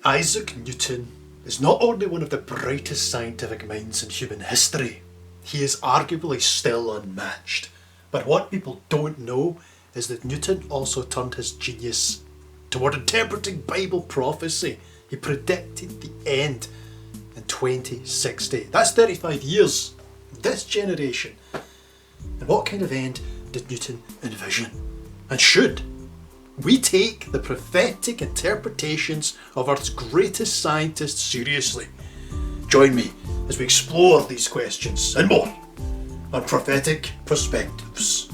Isaac Newton is not only one of the brightest scientific minds in human history, he is arguably still unmatched. But what people don't know is that Newton also turned his genius toward interpreting Bible prophecy. He predicted the end in 2060. That's 35 years. This generation. And what kind of end did Newton envision? And should we take the prophetic interpretations of Earth's greatest scientists seriously? Join me as we explore these questions and more on Prophetic Perspectives.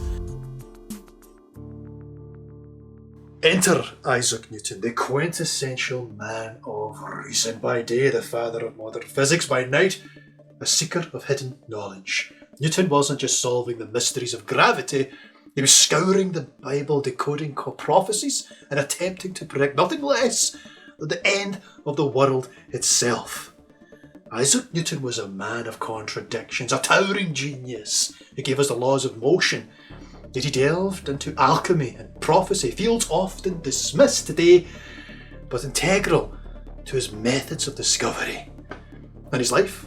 Enter Isaac Newton, the quintessential man of reason. By day, the father of modern physics. By night, a seeker of hidden knowledge. Newton wasn't just solving the mysteries of gravity, he was scouring the Bible, decoding prophecies, and attempting to predict nothing less than the end of the world itself. Isaac Newton was a man of contradictions, a towering genius who gave us the laws of motion. Yet he delved into alchemy and prophecy, fields often dismissed today, but integral to his methods of discovery. And his life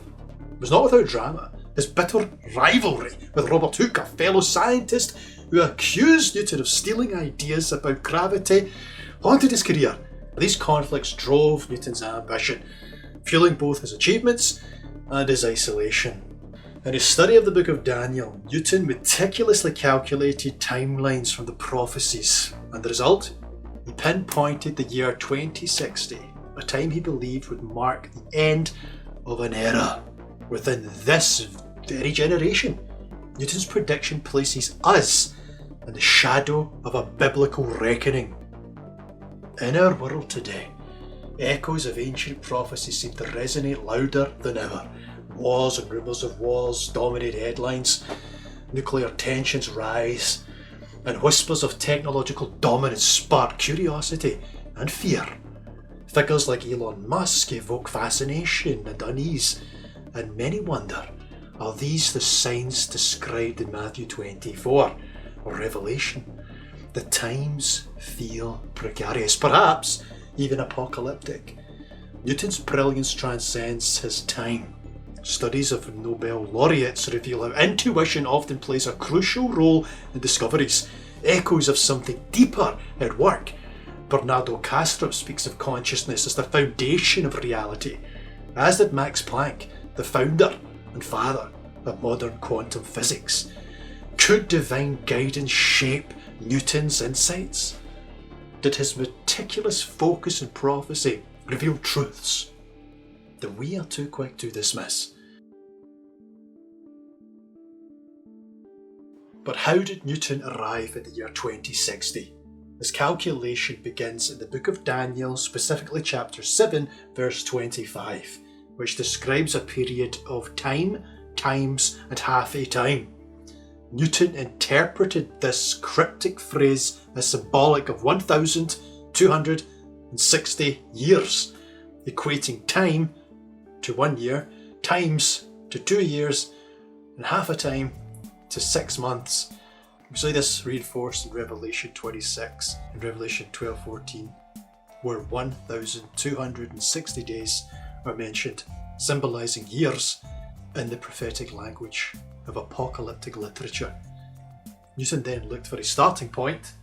was not without drama. His bitter rivalry with Robert Hooke, a fellow scientist who accused Newton of stealing ideas about gravity, haunted his career. These conflicts drove Newton's ambition, fueling both his achievements and his isolation. In his study of the book of Daniel, Newton meticulously calculated timelines from the prophecies, and the result? He pinpointed the year 2060, a time he believed would mark the end of an era within this very generation. Newton's prediction places us in the shadow of a biblical reckoning. In our world today, echoes of ancient prophecy seem to resonate louder than ever. Wars and rumours of wars dominate headlines, nuclear tensions rise, and whispers of technological dominance spark curiosity and fear. Figures like Elon Musk evoke fascination and unease, and many wonder, are these the signs described in Matthew 24 or Revelation? The times feel precarious, perhaps even apocalyptic. Newton's brilliance transcends his time. Studies of Nobel laureates reveal how intuition often plays a crucial role in discoveries, echoes of something deeper at work. Bernardo Kastrup speaks of consciousness as the foundation of reality, as did Max Planck, the founder and father of modern quantum physics. Could divine guidance shape Newton's insights? Did his meticulous focus in prophecy reveal truths that we are too quick to dismiss? But how did Newton arrive at the year 2060? His calculation begins in the book of Daniel, specifically chapter 7, verse 25, which describes a period of time, times, and half a time. Newton interpreted this cryptic phrase as symbolic of 1,260 years, equating time to 1 year, times to 2 years, and half a time to 6 months. We see this reinforced in Revelation 26 and Revelation 12:14, where 1,260 days are mentioned, symbolising years in the prophetic language of apocalyptic literature. Newton then looked for a starting point,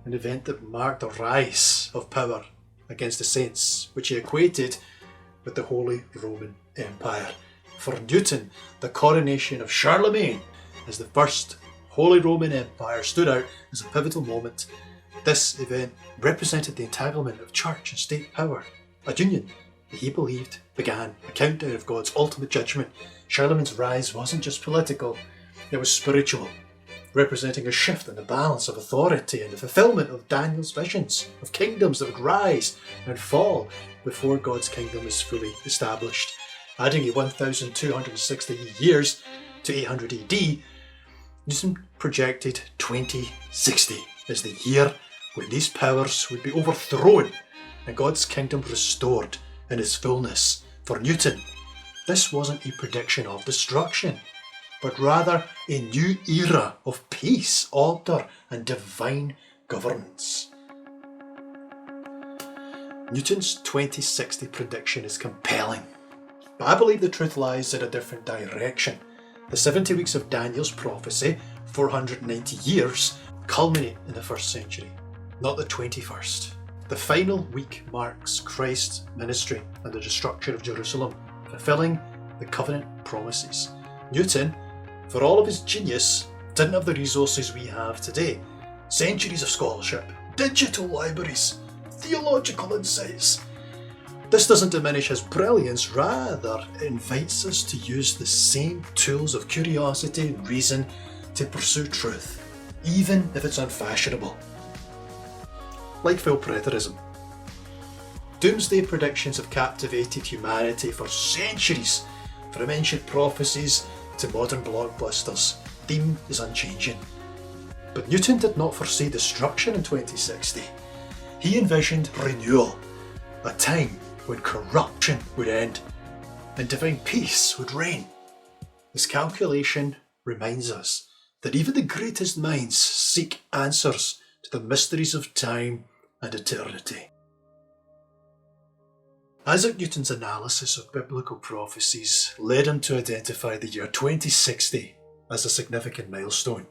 an event that marked the rise of power against the saints, which he equated with the Holy Roman Empire. For Newton, the coronation of Charlemagne as the first Holy Roman Empire stood out as a pivotal moment. This event represented the entanglement of church and state power, a union that he believed began a countdown of God's ultimate judgment. Charlemagne's rise wasn't just political, it was spiritual, representing a shift in the balance of authority and the fulfillment of Daniel's visions of kingdoms that would rise and fall before God's kingdom is fully established. Adding a 1,260 years to 800 AD, Newton projected 2060 as the year when these powers would be overthrown and God's kingdom restored in its fullness. For Newton, this wasn't a prediction of destruction, but rather a new era of peace, order, and divine governance. Newton's 2060 prediction is compelling, but I believe the truth lies in a different direction. The 70 weeks of Daniel's prophecy, 490 years, culminate in the 1st century, not the 21st. The final week marks Christ's ministry and the destruction of Jerusalem, fulfilling the covenant promises. Newton, for all of his genius, didn't have the resources we have today. Centuries of scholarship, digital libraries, theological insights. This doesn't diminish his brilliance, rather it invites us to use the same tools of curiosity and reason to pursue truth, even if it's unfashionable. Like Preterism. Doomsday predictions have captivated humanity for centuries, from ancient prophecies to modern blockbusters. Theme is unchanging. But Newton did not foresee destruction in 2060. He envisioned renewal, a time when corruption would end and divine peace would reign. This calculation reminds us that even the greatest minds seek answers to the mysteries of time and eternity. Isaac Newton's analysis of biblical prophecies led him to identify the year 2060 as a significant milestone.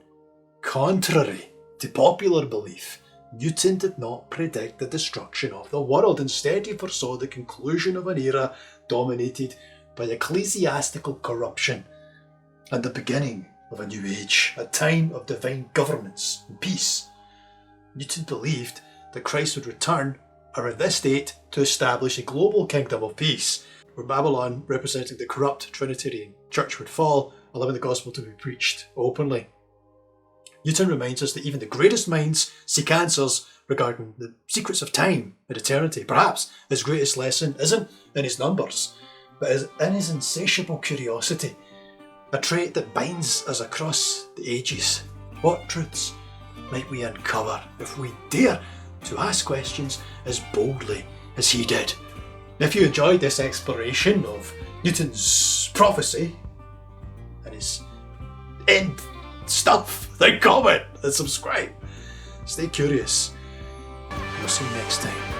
Contrary to popular belief, Newton did not predict the destruction of the world. Instead, he foresaw the conclusion of an era dominated by ecclesiastical corruption and the beginning of a new age, a time of divine governance and peace. Newton believed that Christ would return around this date to establish a global kingdom of peace, where Babylon, representing the corrupt Trinitarian Church, would fall, allowing the gospel to be preached openly. Newton reminds us that even the greatest minds seek answers regarding the secrets of time and eternity. Perhaps his greatest lesson isn't in his numbers, but is in his insatiable curiosity, a trait that binds us across the ages. What truths might we uncover if we dare to ask questions as boldly as he did? If you enjoyed this exploration of Newton's prophecy and his end stuff, then comment and subscribe. Stay curious. We'll see you next time.